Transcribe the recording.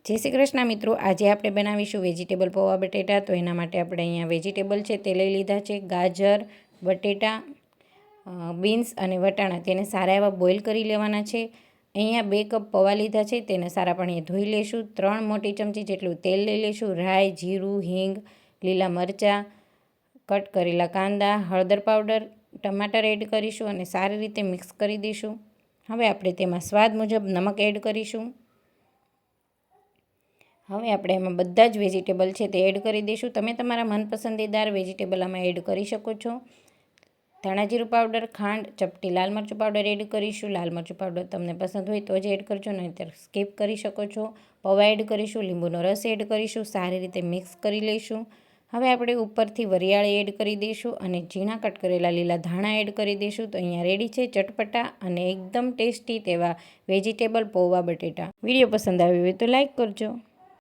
જય શ્રી કૃષ્ણ મિત્રો, આજે આપણે બનાવીશું વેજીટેબલ પૌવા બટેટા. તો એના માટે આપણે અહીંયા વેજીટેબલ છે તે લઈ લીધા છે. ગાજર, બટેટા, બીન્સ અને વટાણા તેને સારા એવા બોઇલ કરી લેવાના છે. અહીંયા 2 કપ પૌવા લીધા છે, તેને સારા પાણીએ ધોઈ લઈશું. 3 મોટી ચમચી જેટલું તેલ લઈ લઈશું. રાઈ, જીરું, હિંગ, લીલા મરચાં, કટ કરેલા કાંદા, હળદર પાવડર, ટમાટર એડ કરીશું અને સારી રીતે મિક્સ કરી દઈશું. હવે આપણે તેમાં સ્વાદ મુજબ નમક એડ કરીશું. હવે આપણે એમાં બધા જ વેજીટેબલ છે તે એડ કરી દઈશું. તમે તમારા મનપસંદીદાર વેજીટેબલ આમાં એડ કરી શકો છો. ધાણા જીરું પાવડર, ખાંડ, ચપટી લાલ મરચું પાવડર એડ કરીશું. લાલ મરચું પાવડર તમને પસંદ હોય તો જ એડ કરજો, નહીંતર સ્કીપ કરી શકો છો. પૌવા એડ કરીશું. લીંબુનો રસ એડ કરીશું. સારી રીતે મિક્સ કરી લઈશું. હવે આપણે ઉપરથી વરિયાળી એડ કરી દઈશું અને ઝીણા કટ કરેલા લીલા ધાણા એડ કરી દઈશું. તો અહીંયા રેડી છે ચટપટા અને એકદમ ટેસ્ટી તેવા વેજીટેબલ પૌવા બટેટા. વિડીયો પસંદ આવ્યો હોય તો લાઈક કરજો.